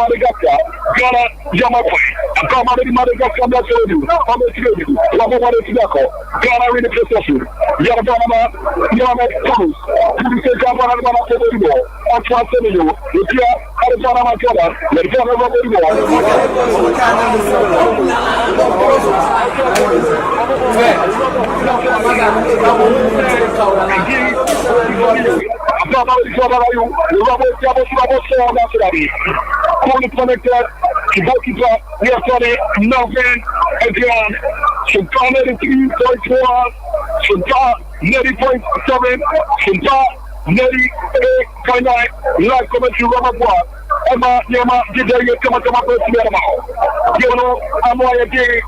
Madagascar, Ghana, Jamaica, Madagascar, Ghana, really processing. Ghana, Thomas, connected, goalkeeper, we are starting Melvin again. Sultan 83.1, Sultan 90.7, Sultan 98.9, live commentary Robert Bois. Emma, Yama, did they get come to my first year? You know, I'm why I did.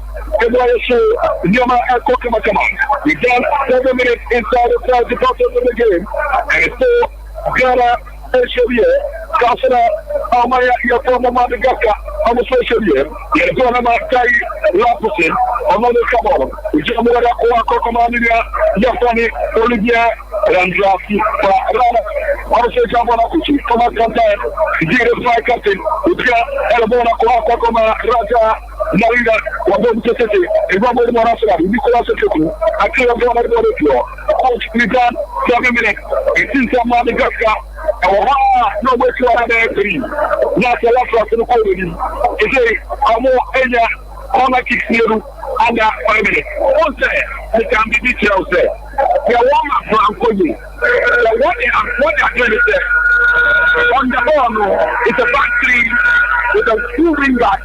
Yama and Kokama come on. We done 7 minutes inside the 30 process of the game. And so Ghana Chevrier, Casana, Amaya, your former Madagascar, on the social year, you're going to Makai Lapusin, another Kabon, Jamora, Commandia, Yafani, Olivia, Randraki, Rana, also Jamanakuchi, Thomas Kantan, Zero Captain, Utka, Elabona, Coacoma, Raja, Marina, Wabon City, and Robert Morasa, Nicolas Setu, Akira Bonner, Coach Nigan, 7 minutes, it's in Madagascar. No way to have three. Not a lot of the quality. Today, I'm more area on a kick here under 5 minutes. What's there? It can be details there. They are warm up for you. What they are doing is there. On the ball, it's a back three with a 2 wing back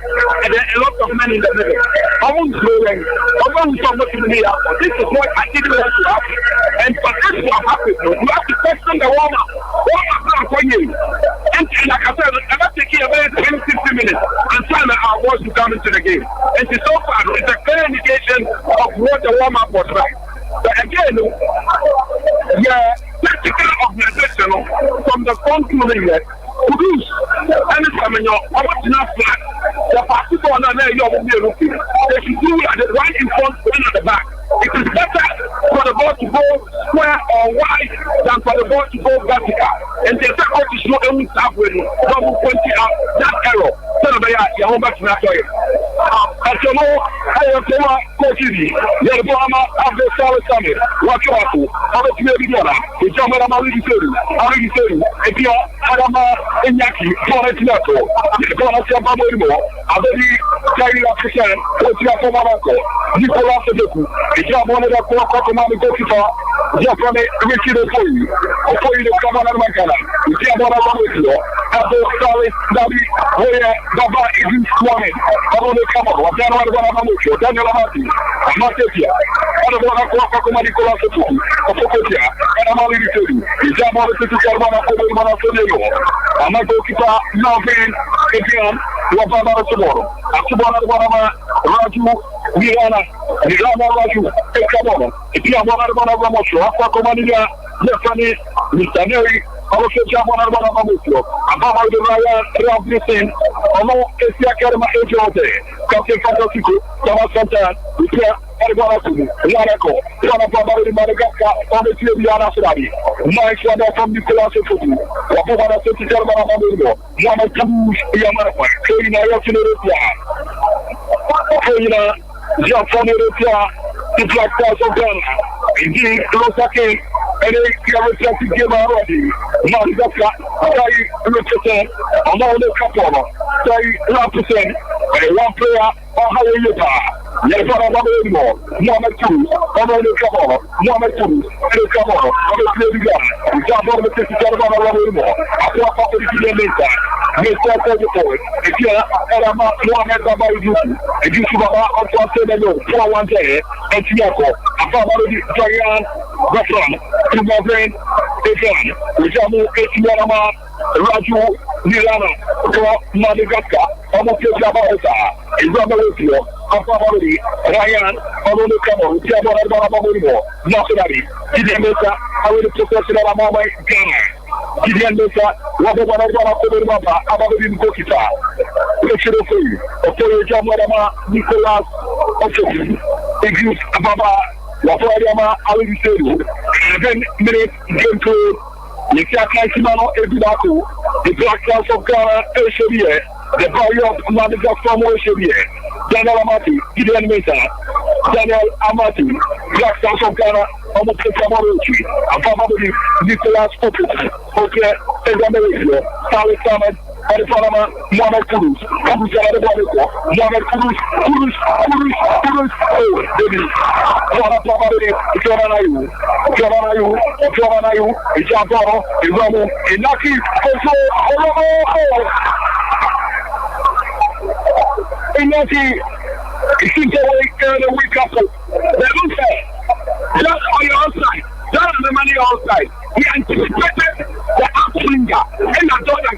and then a lot of men in the middle. I won't go in. I won't come to me. This is what I didn't want to happen. And for this to happen, you have to question the warm up. For you. And like I said, I'm not taking about 10 15 minutes and trying our boys to come into the game. And so far, it's a clear indication of what the warm up was like. But again, yeah, tactical organization from the front to the left, produce anytime in your original flat. The particular on there, you will be able to. They should do it right in front, one at the back. It is better for the ball to go square or wide than for the ball to go vertical. And the second is not only halfway, double 20 out that error. So they are your home back to that way. And so, I have to coach you. You're the Brahma of the South Summit. Watch out. How much maybe you are? It's your man, I'm already saying. If you are in Yaki, for it, you're going to see a bubble anymore. I'll be carrying up the sand. What's your former uncle? Nicolas Setu. If you have one of the core command goalkeeper, just from a Richie for you. For you to come on my canal. If you have one of the after sorry, David, where Baba is squatting. I want to come up. I don't want to go to Daniel Amati. I'm not here. I don't want to go to Nicolas Setu. And I'm already telling you. If you have one of the Carmana Coleman, I'm a goalkeeper, Nothing, again, you are Baba tomorrow. After one of Raju, Mirana, Raju, Ekabona. If you have one of Ramoso, after Comania, Yafani, Mr. Neri, also Jamon and Ramoso, Ababa de Raya, Rabisin, Omo, Esia Karma Ejote, Captain Fantasco, Thomas Santa, Utia, Argonatu, Larako, Yana Baba de Madagascar, on the Tiana Sarabi, Mike Wanda from Nicolas Setu, Wapova Seti Karma Mamudo, Yana Kabush, Yamara, Kayina Yakinopia, Kayina, Japanopia, the Black House of Ghana, indeed, Rosaki. And they have a game already. Madagascar, they represent another couple. They represent one player on Hawaii. Yes, I don't know anymore. Mohamed Cruz, I'm on the cover. Mohamed Cruz, and the cover. I'm the player guy. We can't go to the city, I don't know anymore. I can't talk to the game later. Yes, I told you for it. If you're a Mohamed Baba, and you see Baba, I'm going to say that you 4-1 day, and Tiago, I'm going to Diane, Gafran, Timothy, Egan, Jamu, Etiana, Raju, Milana, Madagascar, I'm going to say about Israel, Afamori, Ryan, Amonu Kamo, Tiabo Arbanabo, Nationally, Gideon Mesa, I will professional Amama Ghana. Gideon Mesa, Wabana Maba, Ababin Kokita. Let's show you. Okoye Jamarama, Nicolas, Ochoki, Egus Ababa, Wafayama, I will say you. 7 minutes, game to Nikia Simano, Ebidaku, the Black House of Ghana, El Chevier, the Barrier of Madagascar, El Chevier. Daniel Amati, Gideon Mesa, Daniel Amati, Black House of Ghana, almost Kamaruchi, and probably Nicolas Popes, okay, Ezamerio, Sally Samet, and Panama, Mohamed Cruz, Mohamed Cruz, oh, baby, Joranayu, Ijaboro, Izamu, Inaki, Inaki, it seems a week couple. They don't say. Just on your outside. Just on the money outside. We anticipated the outswinger. And the Jordan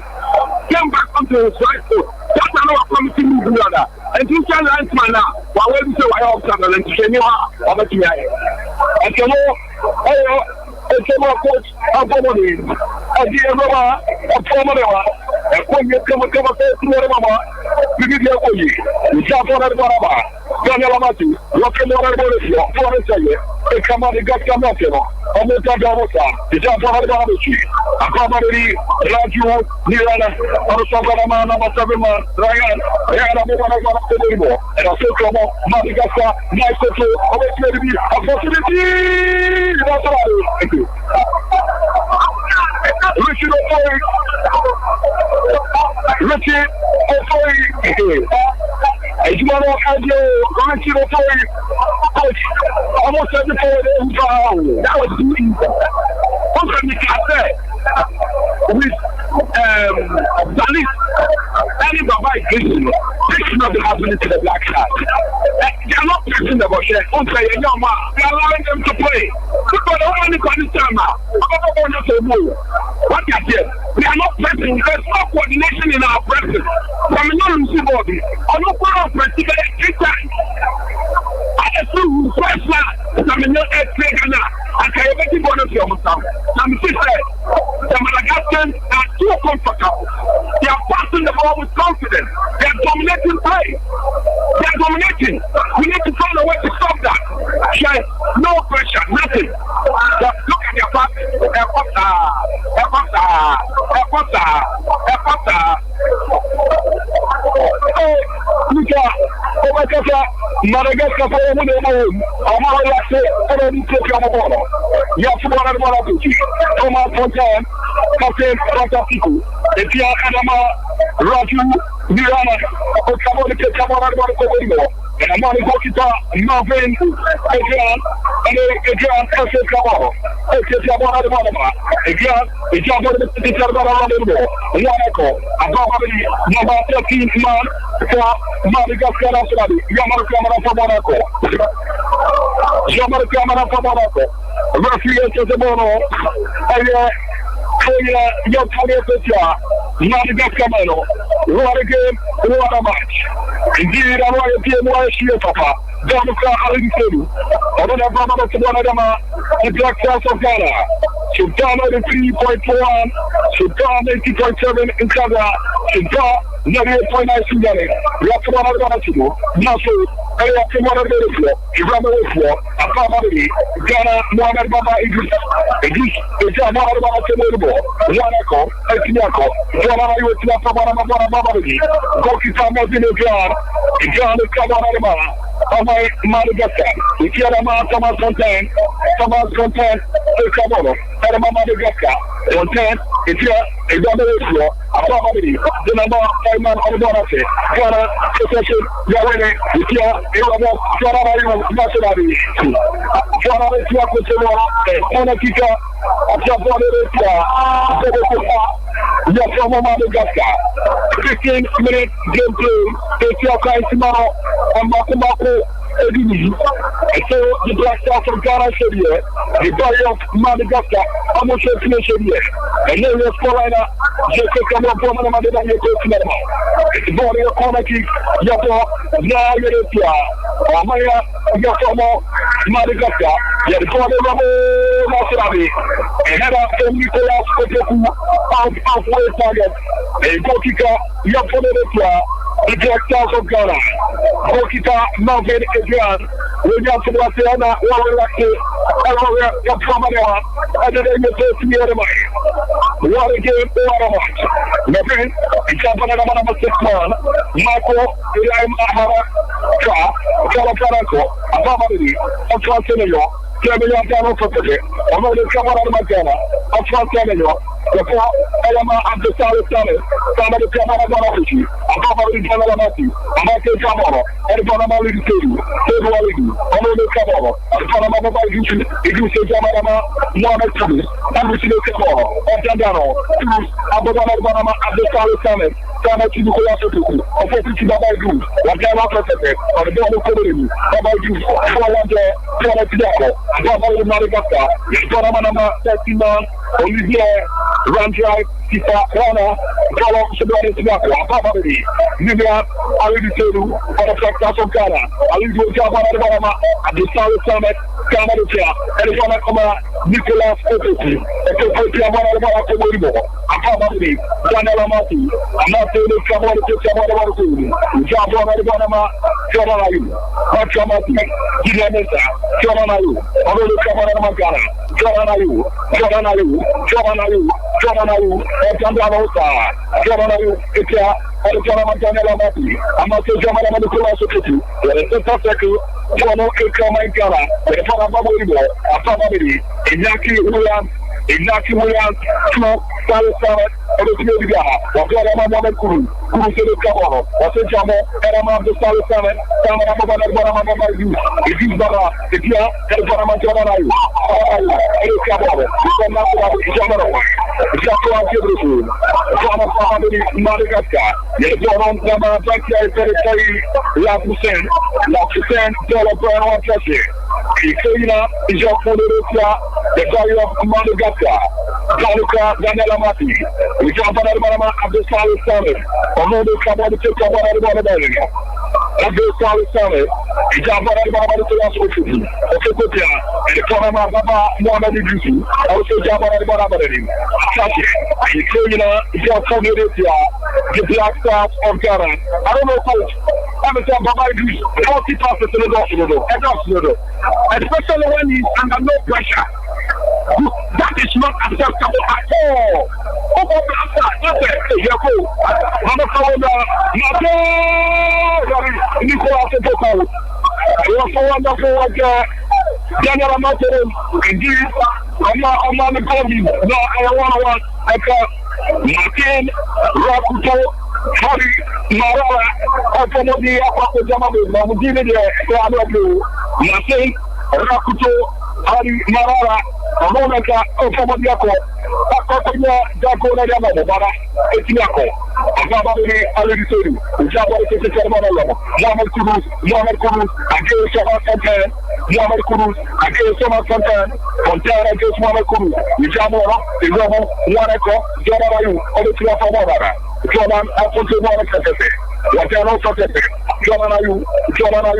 came back onto his right foot. That's another promising move with that. And you can answer now. While we say why outside and to say you are about to be. And you know, it's a coach of dear Mama, a Pomana, and when you come to Mama, you give your way. You jump on the Baraba, Ganamati, Rocky Morabosia, Forest, a command got Camatino, and the Tagamosa, the jump on the Barabuchi, a comedy, Raju, Nirana, Orosogama, number 7 man, Ryan, and a Silcomo, Madagascar, nice control, always ready to be a possibility. Thank you. Richard O'Foy. Richard O'Foy. Ejumano Adio, Richard O'Foy. Coach, almost every player that was doing. How can you say? With Dalit, any Baba this is not happening to the Black Stars. They are not pressing the bush. They are allowing them to play. Because they only got this time now. What they are we are not pressing. There's no coordination in our pressing. From a non-body, I'm not going to press it every time. I assume first now, I'm not a trainer. I can have any bonus for myself. I'm the Madagascans are too comfortable. They are passing the ball with confidence. They are dominating play. They are dominating. We need to find a way to stop that. No pressure, nothing. Just look at their pass. Madagascar for a minute. I'm all like say, I don't need to take your ball. You have to go on the ball. Come out for time. Captain Fantastico. If you are Adama, Raju, Nirana, or come on to take your ball and I'm on the goalkeeper, Marvin, Adrian, and Adrian, F.A. Cabal. Okay, Cabal, Adrian, it's your body to take your ball around the ball. Yanako, number 13 man for Madagascar Nationality. Yamara for Monaco. Yamara for Monaco. Referee to the Bono. Young Kanye Madagascar Mano. What a game, what a match. Indeed, I want to be more sure, Papa. Dominica Alingsedu. I don't have Baba to one of them, the Black Stars of Ghana. Sultan 3.41, Sultan 80.7 in Canada, Sultan 98.9 Sudan. We have to one of them. Now, so, I have to one of them. Ibrahim Oslo, Apamari, Ghana, Mohamed Baba Idris, it's a Mohamed Baba Temubo, Wanako, Etiako, Jana Yutina Pamana Babari, Goki Tamazin John, John is Kabanama, Amai Madagascar, Ikiarama Thomas Fontaine, Kabono, Adama Madagascar, Fontaine, Ikia, Ibrahim Apamari, the number 5 man on the Bonate, Ghana, Possession, Yawene, Ikia, Iramo, Jana Nationality. Jana Nationality, Monakika, from Madagascar. 15 minute gameplay. Etiaka Isimano and Makumako Edini. So the Black Stars from Ghana should be the body of Madagascar. I'm not sure to should be. And then the scoreline, Jacob Cameron from Madagascar. It's the body of Konaki, Yapo, now Yeretia, Amaya, Yapomo, Madagascar. Yeah, the body of Nationality. And head up from Nicolas Kotoku, halfway target. And Kokika, Yapo, the Black Stars of Ghana. Kokika, Marvin, Adrian, William Sebastiana, Warren, and Kamara, and then you say to me, what a game, what a match. Marvin, it's up on number 6 man, Marco, William Ahara, Kalaparaco, Abamadi, and Transidio. Kemia Gano for today. I'm going to come out of my Ghana. I'm from Kemia. Therefore, I am at the South Summit. Somebody come out of my office. I'm probably going to Mati. I'm going to come over. And if I'm going to tell you, I'm going to come over. I'm going to come over. If you say, Jamama, Mohamed Tabi, I'm going to come over. I'm Gano. I'm going to come at the South Summit. Sana to Nicolas Kotoku, of what you Baba do, what they are protected, or the Baba Community, Baba do, Baba Tidako, Baba Madagascar, Baba 13 man, Olivier, Ramjai, Tita, Rana, Baba Sabani Tidako, Baba Nivea, already told you, for the Black Stars of Ghana, I will go to Baba at the South Summit, Canada, and it's gonna come out Nicolas Otoki. Otoki, I'm going to come with you. I'm probably Daniel Amati. I'm not saying it's someone to take someone about to do. Job on the Banama, Jordan, not Chamati, Gilamesa, Jordan, although the Kamana Magana, Jordan, and Tandanosa, Jordan, Etia. I'm not saying I'm not Nicolas Otoki. The second, Jono Ekama Gala, the family, Inaki Williams, two Salah, and the Kennedy, or Gala Kuru, who said the Kabano, or St. Jamo, and I'm on the Salah, Sama, if you Baba, the Kia, and Panama Jamanayu, and Kabano, Jamano, Japan Kibru, Madagascar, the Joran Gama, Territory, Lapusen, Dollar Brown, Chelsea. Kenya is your Philadelphia, the value of Madagascar, Kaluka, Daniela Mati, we jump on the Manama of the Solid Summit, or no, they come on the tip of the of the Solid Summit, we jump on the Manama of the Last City, Okotia, and the Panama Baba, Mohamed Dusu, also jump on the Manama of him. Kenya is your Philadelphia, the Black Stars of Ghana. I don't know, coach. I'm a Baba Dusu, 40 passes in the door, especially when he's under no pressure. That is not acceptable at all. Daniel Amateur, indeed, I'm on the COVID. No, I want Martin, Rakuto, Harry, Marala, Automobi, Apapojama, Mamudine, Martin, Rakuto, Hari Marara, Monaka, Ofamadiako, Akonya, Jakona Yamabara, Etiako, Ababari, Alisuri, Jabba, Yamal Kurus, against Sama Fontaine, Yamal Kurus, against Sama Fontaine, Fontaine against Yamal Kurus, Jamora, Iromo, Yanako, Jabarayu, Olitia Famara, Jonan, Afonso Monaka, Watano Sotete, Jomanayu, Jamora,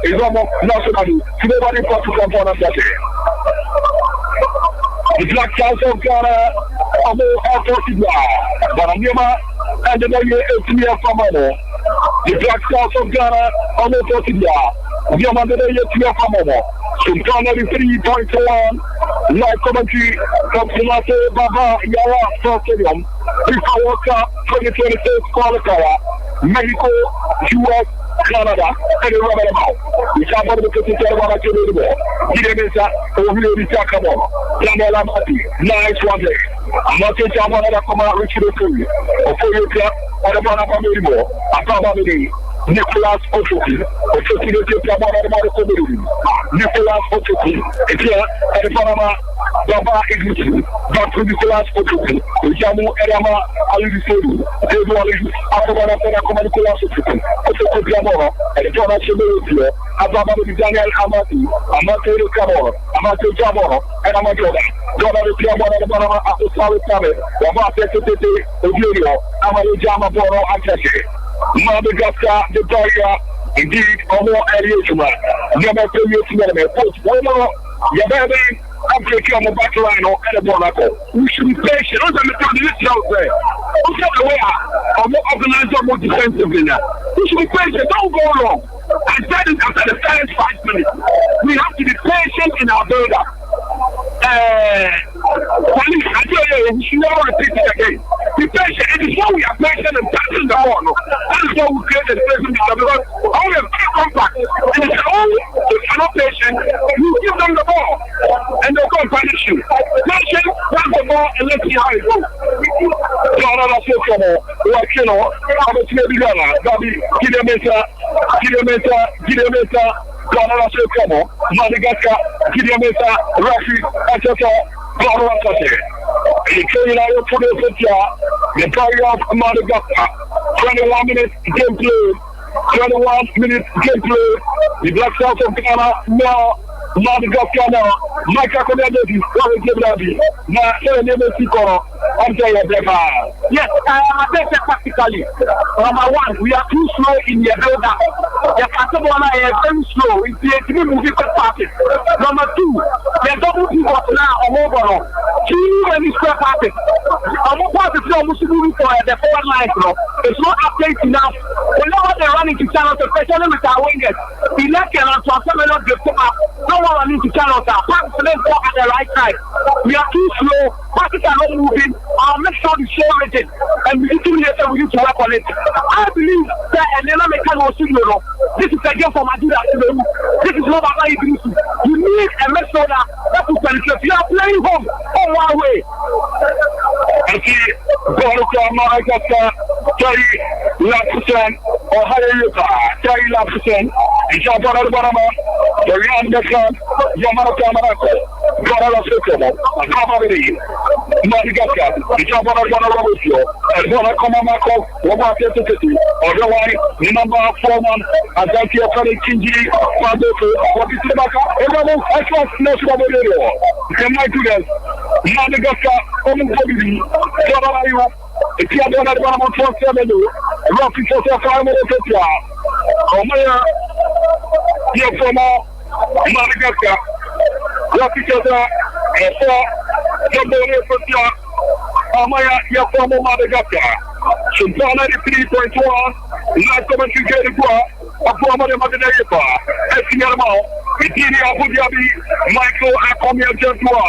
Iromo, Nationally, nobody got to come on that day. The Black Stars of Ghana, are possible, but I'm never, and the year from Mano. The Black Stars of Ghana, are possible. Yamada from Mano. Sultana 3.1, live commentary from Sinate Baba Yara Stadium. FIFA World Cup 2026 qualifier, Mexico, US, Canada, and the rubber mouth. We can't go to the Canada to the ball. Gidemesa, Ovili Takamo, Daniela Mati, nice one day. I'm not saying I'm going to come out rich to the country. Or for your club, or the man of America, I found out the Nicolas Otoki, Otoki, Nicolas Otoki, and here at the Panama, Baba Ignition, Dr. Nicolas Otoki, Jamu Erama, Alisodu, Eduardo, Afghanistan, Nicolas Otoki, Otoki Jamora, and the Jonah Chimera, Ababa Daniel Amati, Amateur Camora, Amateur Jamora, and Amateur. Jonah Piamona, the Panama after Solid Summit, Baba Secretary, Odio, Amateur Jamaboro, and Cheshire. Madagascar, the Victoria, indeed, or more areas. Never tell you to me, post one more, your baby, I'm taking on the back line or any Monaco. We should be patient. Those are the candidates out there. Also, aware of more organized or more defensively now. We should be patient. Don't go wrong. I said it after the first 5 minutes. We have to be patient in our build-up. Police, I tell you, we should never repeat it again. Be patient. It is why we are patient and touching the ball. That is why we create the space because all the compact. And it's only if you're not patient, you give them the ball. And they'll go and punish you. Patient, grab the ball, and let's see how it goes. Canada, so come on. Like, you know, I'm a maybe Ghana. Gabi, Gidemesa, Canada, so come on. Madagascar, Gidemesa, Rafi, etc. Ghana, etc. Kenya, for the party of Madagascar. 21 minutes gameplay. 21 minutes gameplay. The Black Stars of Ghana now. Madagascar now. Mike Akonadesi, what is it? Now, I'm saying, yes, I think practically. Number one, we are too slow in the build-up. The Catabona is very slow. It's the movie passes. Number 2, the double pivot now over. 2 and square passes. Almost passes almost moving for the forward line. It's not update enough. We know what they're running to channels, especially with our wingers. The left and transfer may not get up. No one running to channels. Passes at the right side. We are too slow. Passes are not moving. I'll make sure the show it. And we need to work on it. I believe that and then I make this is a game for Madura. This is not about you. You need a method that will penetrate. You are playing home on one way. I see Madagascar, Terry Lapson, or Terry Lapson, and Jean-Paul Barama, Terry Anderson, Yamaka Marako, Gorala Sokomo, and Kamari, Madagascar, Jean-Paul Barama, and Bona Komamako, Robert City, or the one, number 4 man, and thank you for the Kinji, Faboko, what is the back? Everyone, I can't know what they do. Can I do that? Madagascar, Omugodi, Jordan, if you are done at 1.7, roughly 45 minutes, Omaya, here from Madagascar, roughly 4, Omaya, here from Madagascar. Sompa 93.1, not coming to get it. Apoma de Madagascar, Essingerman, Itini Abu Dhabi, Michael Akomia Joshua,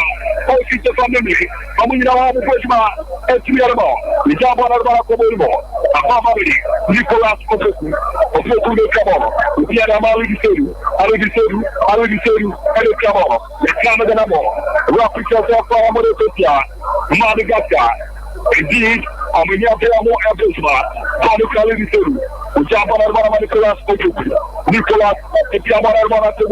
Osita family, Amina Abu Bushma, Essingerman, Jabana Kobo, Apamari, Nicolas Ofoku, Ofoku de Cabon, Pierre Maliseru, Aliseru, and Cabon, the Canada Namo, Rapid Sophia, Madagascar. Indeed, I'm in your more episode. Nicolas Nicolas, if you are one of the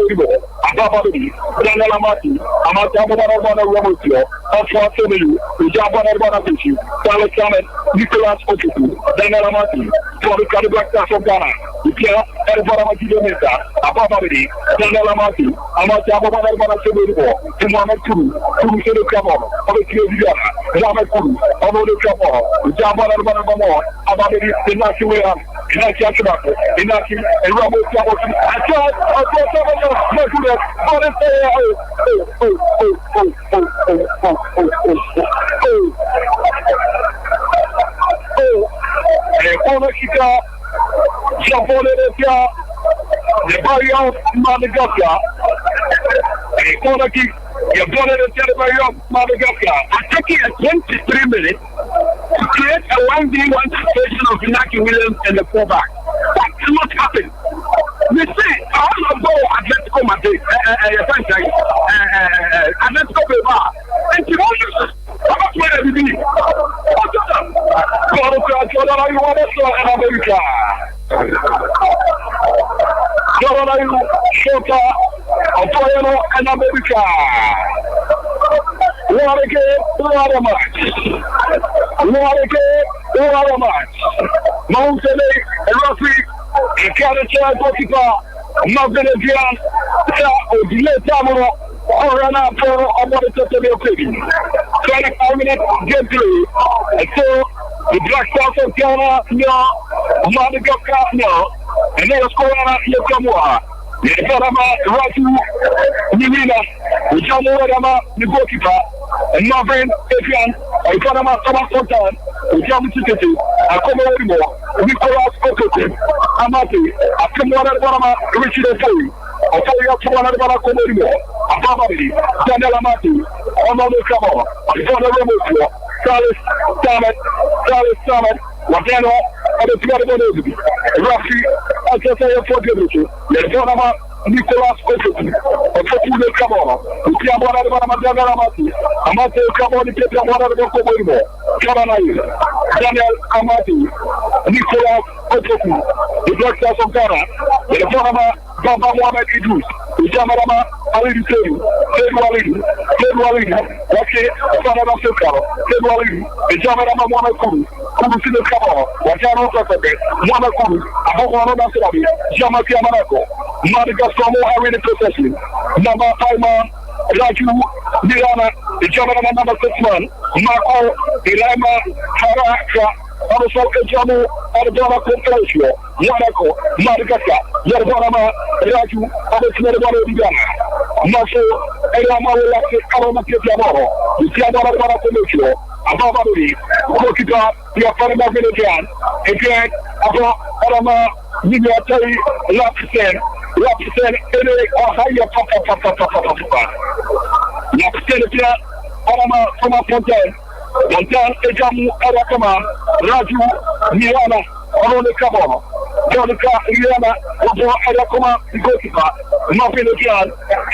Ababadi, Daniel Amati, Amata Romotio, Oswald Semelu, Jabana Fishi, Carlos Samet, Nicolas Otuku, Daniel Amati, for the Calibactas of Ghana, Ikea, Erbaramati Domesa, Ababadi, Daniel Amati, Amata Ababana Semelu, Timana Kuru, Kuru Kamo, Obekiana, Ramakuru, Omo Kamo, Jabana Banamo, Ababadi, the National. Inaki, and Robert Hamilton. I thought someone else might do that. But it's Onakika, Japonesia, the Barrio Madagascar, Onaki, the Madagascar. I think it's 23 minutes. To create a 1v1 situation of Inaki Williams and the fullback. That cannot happen. We say, I want to go Atletico Madrid, Atletico Bilbao, and you know, how much money do you need? America. Shota, Antonio, and America. What a game, what a match. What a game, what a match. Mountain, and Rafi, and Canada, goalkeeper, Madagascar, or delay Tamara, or an after on what it's to be okay. 25 minutes, get through. And so, the Black Stars of Ghana, no, Madagascar, no, and then score on Yakamua. Ratu, Nivina, Jamu, the goalkeeper, and Marvin, Efian, and Panama Thomas Fontan, Jamu City, and Comorimo, Nicolas Okote, Amati, Akamwana Banama, Richard Fay, Otoya Tuana Comorimo, Ababadi, Daniel Amati, Omono Kamo, Alfonso Romo, Salis Samet, Wadeno, and the Piano Rafi, I just say for the Lefonama, Nicolas Ofoku, Ofoku de Cabona, Ukiamana de Madagamati, Amate Caboni, Piamana de Comorimo, Cabanai, Daniel Amati, Nicolas Ofoku, the Black Stars of Ghana, Lefonama, Baba Mohamed Idris, Jamarama, Ali Seru, February, okay, Sanada Sekaro, February, Jamarama Monaco, Kurusi de Cabona, Wajano Pepe, Monaco, Abogano Nasabi, Jamakia Monaco, Madagascar are in the procession. Number 5 man, Raju, Mirana, the Jamarama number 6 man, Marco, Ilama, Haraka, also Jamu, Adabana Controcio, Monaco, Madagascar, Yarbanama, Raju, Abasmana Diana, Maso, Elama, Aramakiamoro, the Tiamara Controcio, Abamari, Kokita, Yafarama Villajan, again, Arama, Military, Lapsen, or higher Papa. Lapsen, Arama, Sama Fontaine. Montan Ejamu Arakama, Raju, Miana, Orone Kabama, Jonica, Riana, Obo Arakama, Gokipa, Mafin Jan,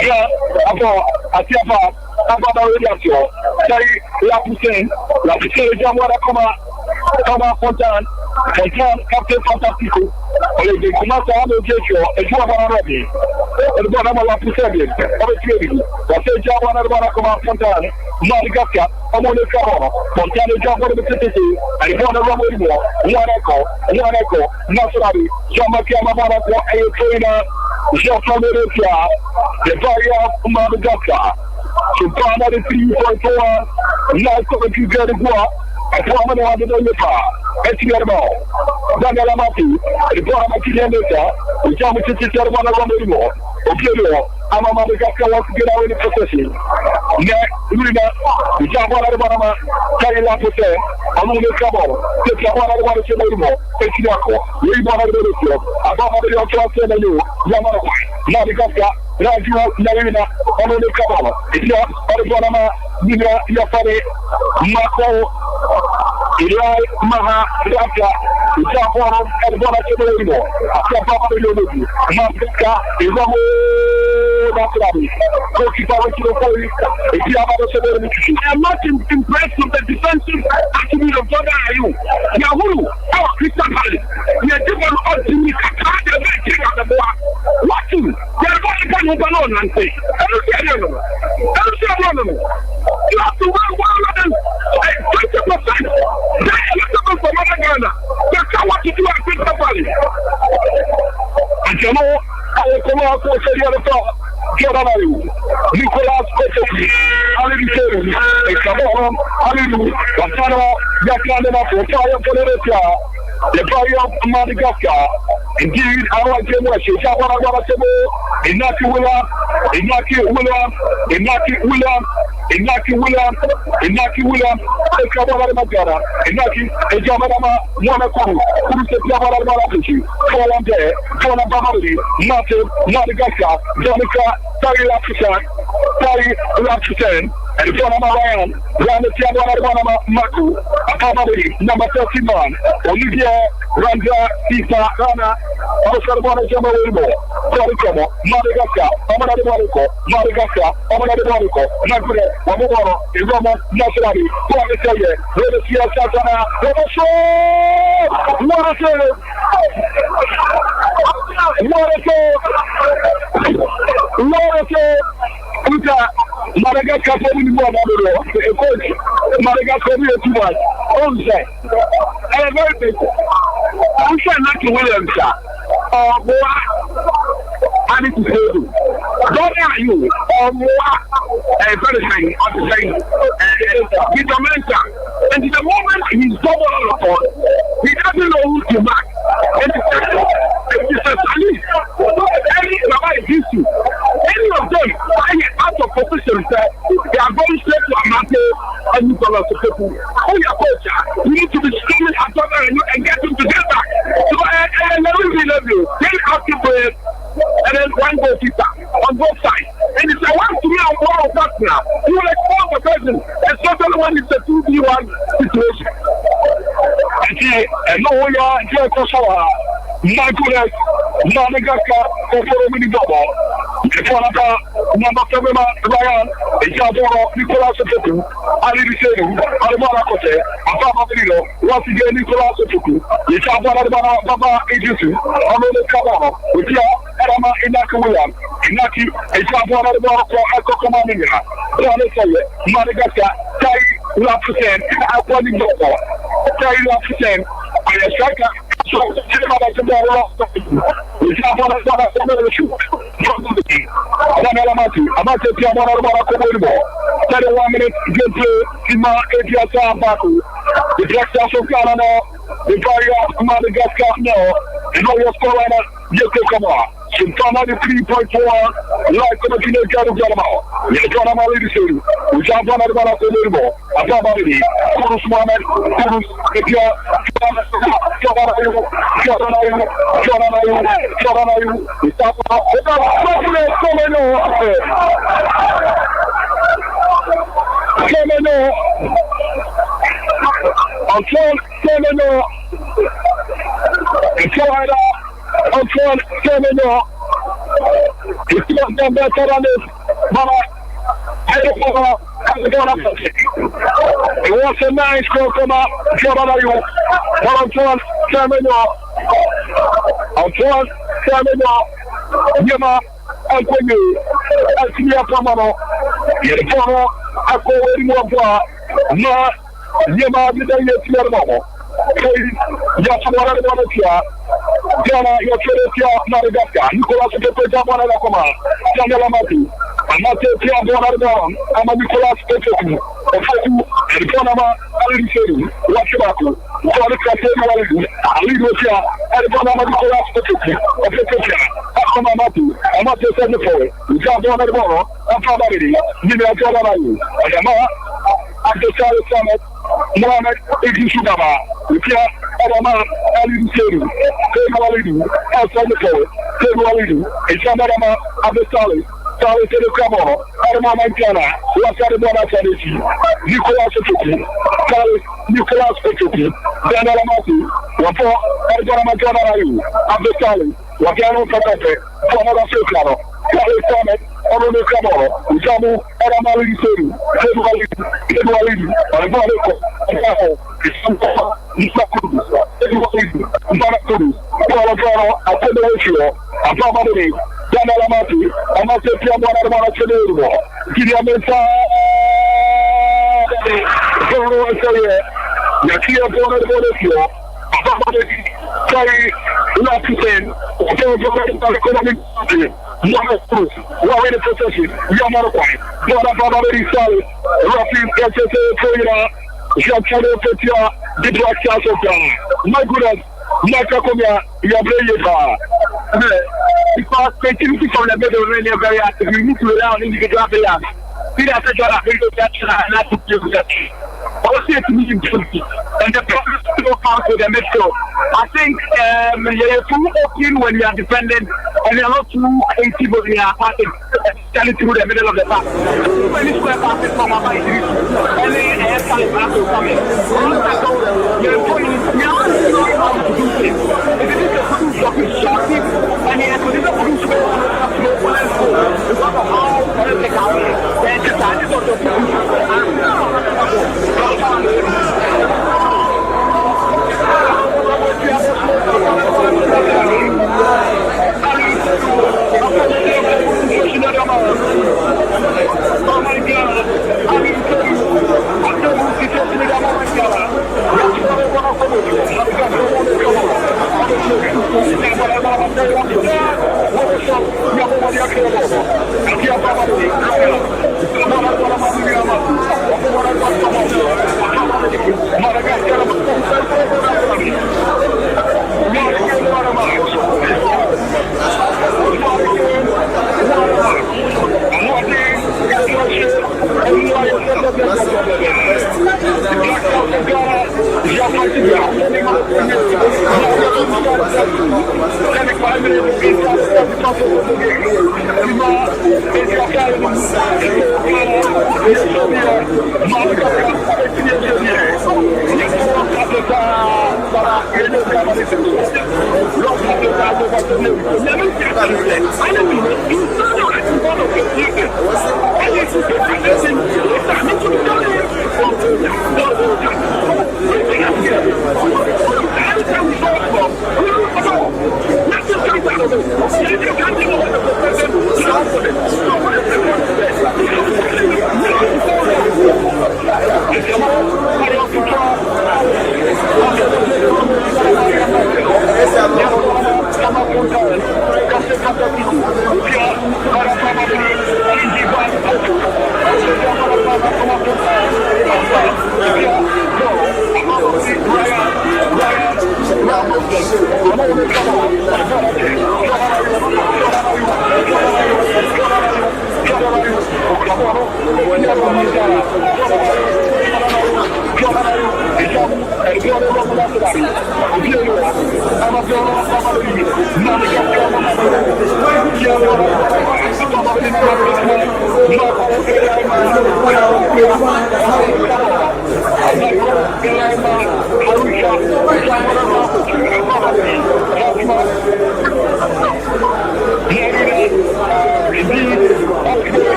Jan, Abo, Atiapa, Ababa Relatio, Sai, Lapusen, Jamu Arakama, Kama Fontan, Captain Fantastico, the Kumasa Jejo, a Java Arabi, and Bonama Lapusen, obviously, but say Java Arakama Fontan, Madagascar, Amone Kabama, Montana Java of the city, and Bona Rambo, one echo, Nasari, Jamakama Banako, a trainer, Jaffa, the barrier of Madagascar. So, Ghana the 3.4, now coming to get a bois, a woman on the car, and to get a ball. Daniel Amati, the Ghana Kilomita, the Jama City Servana Rambo, okay, I'm a Madagascar wants to get out in the procession. Next, Luna, the Java Banama, Kari Lapose, Amon Cabo, the Java Banamo, Etiaco, Ribana Rodeo, Ababa de Otra, Yamana, Madagascar. Raju Narina, Amone Kabala, Tia, Arbanama, Nina, Yafare, Mako, Ilai, Maha, Raka, Japon, and Bonacabo, Akapa, Mafrika, Izamo, Natrabi, Kokipa, I am not impressed with the defensive attribute of Jordan Ayu. Yahoo, our Christian Palace, we are different ultimate attack and making of the boy. Watching, they are going to go on and say, I don't see any of them. You have to work one of them, 20%. They are eligible for Madagascar. That's how what to do at Christian Palace. And you know, I will come out for the other top. Nicolas Pepe, Hallelujah, Ekabon, Hallelujah, Watano, Yakana, Fire, the barrier of Madagascar. Indeed, I want to watch it. Inaki William, Ekabara Magara, Inaki, Ejamarama, Monaco, Kurusapara Marachi, Colombe, Colombe, Madagascar, Dominica, Tari Lapsen, and Bonama Ryan, Rana Maku, Akabari, number 31, Olivia, Randa, Sisa, Rana, Oscar Bonajama, Torikomo, Madagascar, Amana Morico, Madagascar, Amana Morico, Nagre, Wamoro, Roma, Nasrani, Guadalajara, Redesia Satana, Madagascar for me more Madagascar for too much. Very big. I'm trying not to Williams. I need to say you. Don't are you or more very thing on the same with the mentor. And the moment he's double on the phone, he doesn't know who to back. And it's a police. Any of them are out of position. They are going straight to a matter and you call us to people. Oh, your coach, you need to be screaming at other and get them to get back. So, and I really love you. Then after players, and then one goalkeeper on both sides. And if I want to be on one of that now, you will expose the person, especially when it's a 2v1 situation. And no, we are my goodness, Madagascar, Conformity Double. Fonata, number 7, Ryan, Jaboro, Nicolas Sotoku, Ali Vicenu, Alabama Cote, Ababa Vino, once again Nicolas Sotoku, Jabara Baba Agency, Amole Kabama, with your Arama Inaki William, Inaki, Jabara for Alco Commander, Madagascar, Tai Lapsen, Aquatic Double, Tai Lapsen, and a striker. So, The Black Stars of Ghana now. The Warriors of Madagascar now. The Warriors Carolina. You come on. Sompa the 3.4. Like the Kino Gado Ghana. You can have a lady soon. We have one of the Ghana Colombo. A family. Kurus Mohamed. Kurus. If you are. Antoine Semeno, Antoine Semeno, he's not done better than this, but it was a nice goal come up, Antoine Semeno, Yama, Anthony, Alcina Camano, Yerfano, Akko, Yema dida yetia mama. Ya samara de monatia. Ghana ya Cheretia Madagascar. Nicolas Pepe Bwana la koma. Daniel Amati. Amati tia Bwana de Ama Nicolas Pepe. Ofu Elkonama Aliseru. Wachibaku. Kwa Katena Walidu. Alidosia. Elkonama Nicolas Pepe. Pepe. Akoma Amati. Amati sende for. Ya Bwana de Bwana. Afabari. Nime atwala nayo. Ayama Abdesale Samet. Mohamed Idris Baba, Lucia Adama Ali Seru, Walidu, outside the forward, Walidu, and Samadama Abdesale, Sale Telecamo, Adama Mantana, Wasada Bona Sanesi, Nicolas Petuki, Nicolas Petuki, Daniel Amati, Wapo, Adama Mantana, Abdesale, Wagano Patape, Famada Seclano, Kale Samet, Orono Camoro, Usamu, Adama Ali Seru, Walidu, Alvaro. Jean-Pierre Petia, the Black Stars of Ghana. My goodness, Nakakomia, you are very far. Because creativity from the middle really are very active. We need to rely on individual players. See that I got a very good catch and not to do that. Also, to me, and the process to go past with the midfield. I think you're too open when you are defending, and you're not too 80 when you are passing, telling through the middle of the park. When it's square passes from my body, and then air calling to come in. You're putting how to do things. If it is a produce of his shocking, and he has to do a produce of it's not a hard political out. Then decided not to oh my God! I mean,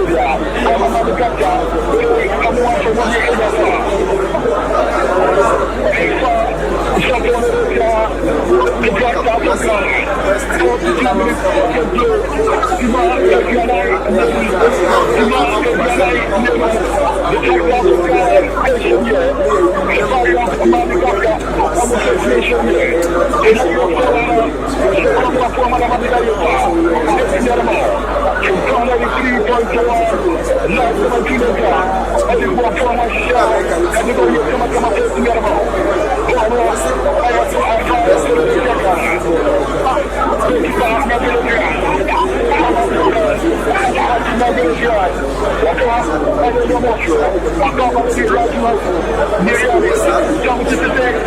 Madagascar, I'm watching one champion de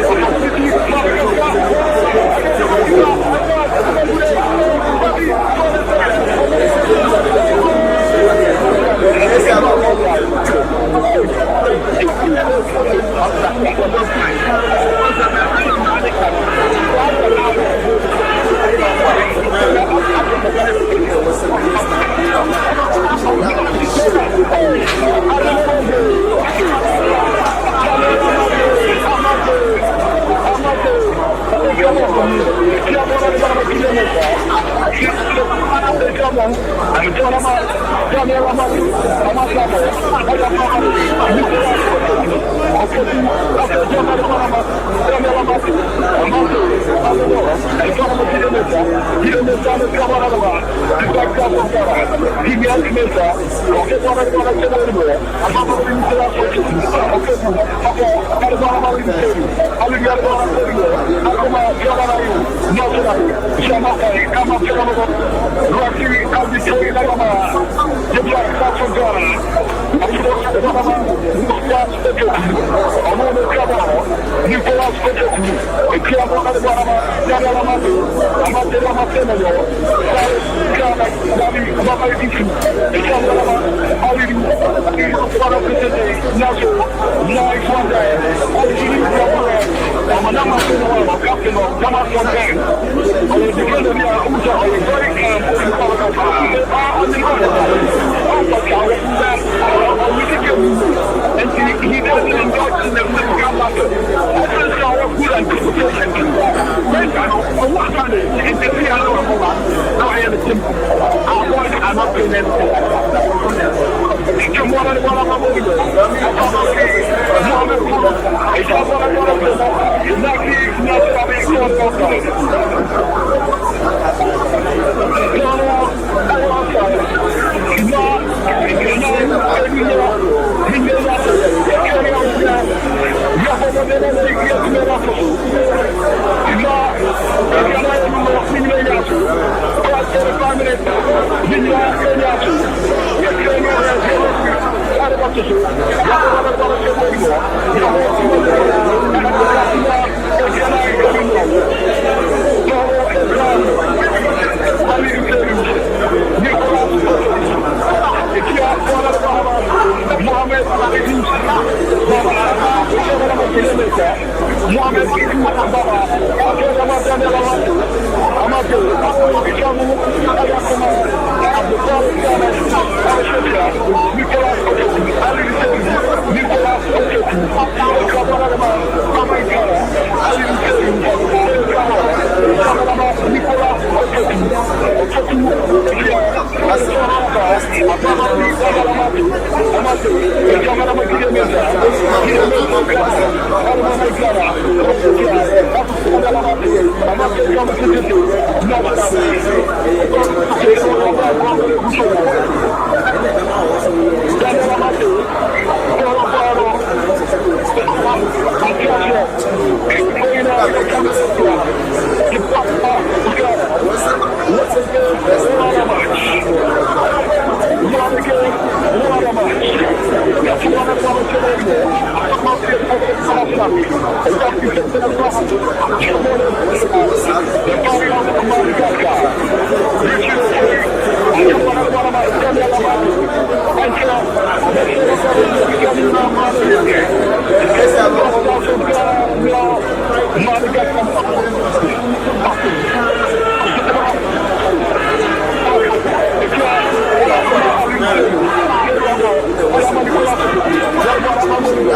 The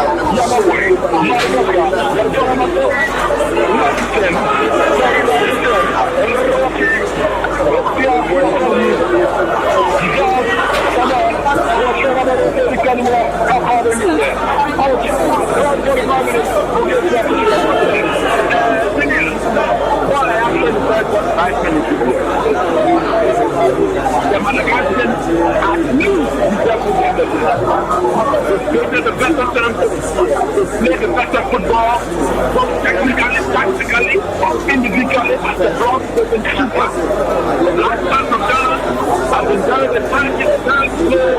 Madagascar knew the best of them to play the better football, both technically, tactically, individually, as the block has been super. The last time of Ghana has been done the time is time slow,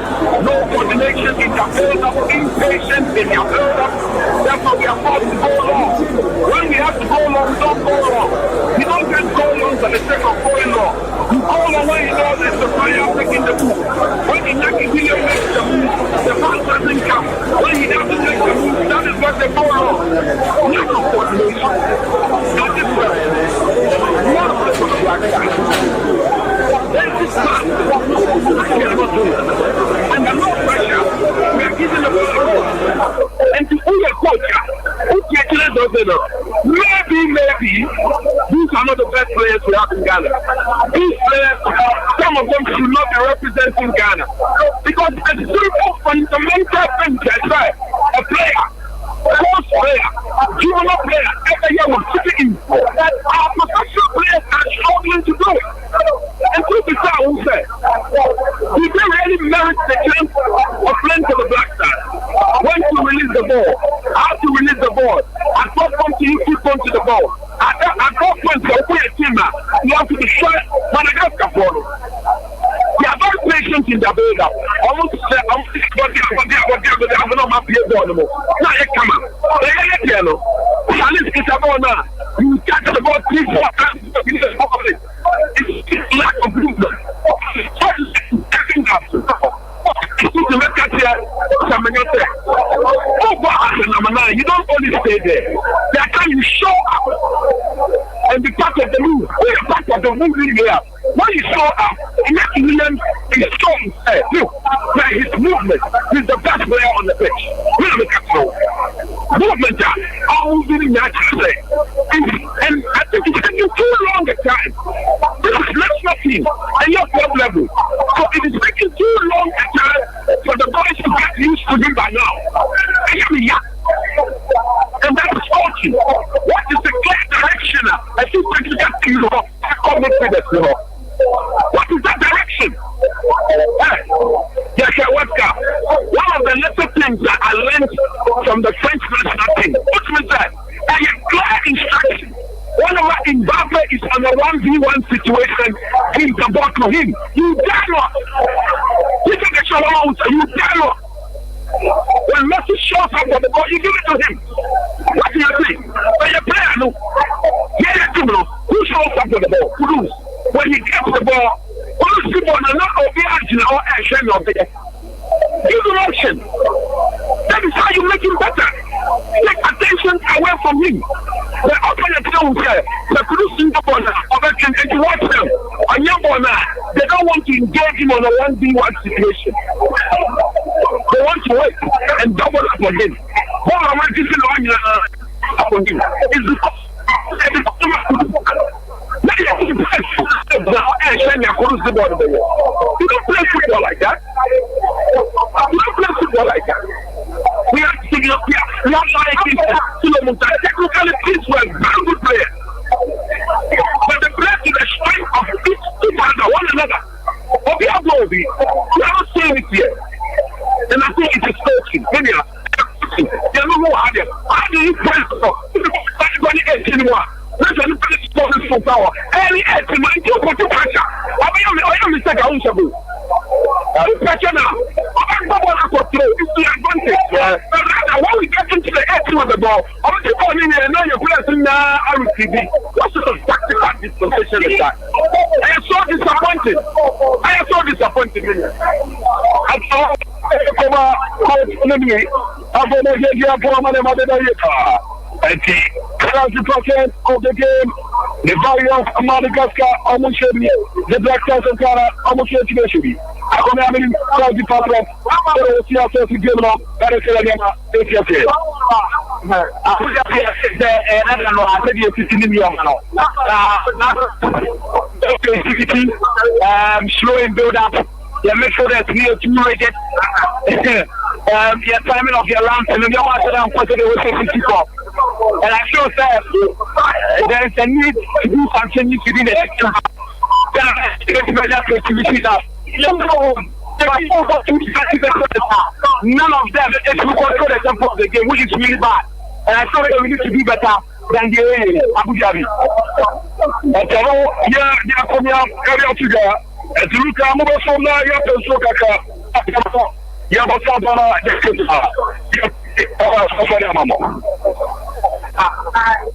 no coordination in their build-up, impatience in their build-up. Therefore, we are forced to go long. When we have to go long, don't go long. You don't just go long for the sake of going long. You go long when you know there's the fire taking the move. When the Naki William makes the move, the man doesn't come. When he doesn't make the move, that is what they go long. Lack of coordination. That is where it is. Not for the black guy. There's this man. I cannot do it. Under no pressure, we are giving the ball. And to who your coach, who actually doesn't know. Maybe, these are not the best players we have in Ghana. These players, some of them should not be representing Ghana. Because a simple fundamental thing can say, a player, coach player, juvenile player, every year will sit in. Our professional players are struggling to do it. And to be fair, who said, we don't really merit the chance of playing for the Black Stars. When to release the ball, how to release the ball. At what point you keep on to the ball. At what point you play a team now, you have to be sure Madagascar for them. They are very patient in their build-up. Almost say, I'm not my play ball anymore. Now you come on. At least it's a ball now. You catch the ball 3-4 times. It's lack of movement. You don't only stay there. That time you show up and be part of the move. We are part of the moving here. When you show up, Naki Williams is so look, by his movement, he's the best player on the pitch. We don't make a movement all moving naturally. And I think it's taking too long a time. This is national team and your club level. So it is taking too long a time for the boys to get used to him by now. And that is faulty. What is the clear direction? I think we get to you. What is that direction? Yes, one of the little things that I learned from the French national team, what was that? A clear instruction. Whenever Mbappe is on a 1v1 situation, give the ball to him. You dare not. You take a shot out, you dare not. When Messi shows up for the ball, you give it to him. What do you think? When you play, no. Who shows up for the ball? Who lose? When he gets the ball, all those people are not obliging or action of it. Give him option. That is how you make him better. Take attention away from him. The opponent don't care. The producing the ball and to watch them. On your ball now, they don't want to engage him on a 1v1 situation. They want to wait and double up on him. All I want to see up on him is because you don't play football like that. You don't play football like that. We are singing up here. We are like technically kids were very good players. But the play to the strength of each other, one another. We are not saying it here. And I think it is coaching. Maybe how do you play everybody else anymore? Let's look at for power. Any estimate to put to pressure. I am mistake. I won't show pressure now. I'm not going to control. It's the advantage. But rather, when we get into the edge of the ball, I want to go in there and now you're playing now. RTB. What sort of tactical disposition is that? I am so disappointed. I am so disappointed. I'm so of the game, the Variants of Madagascar, the Black Stars of Ghana, come a minute di patron sia se si devono dare se la mia e piacere Abuja no ase di fitini mi amano slow and build up make sure that we are too rigid the timing of your lamp and the water down for the people and I feel that there is a need to do some changes within the section none of them is to control the tempo of the game, which is really bad. And I thought that we need to do better than the Abu Dhabi. But yeah, come here, carry out together. And to look at mobile phone now, you have to look at you have a phone,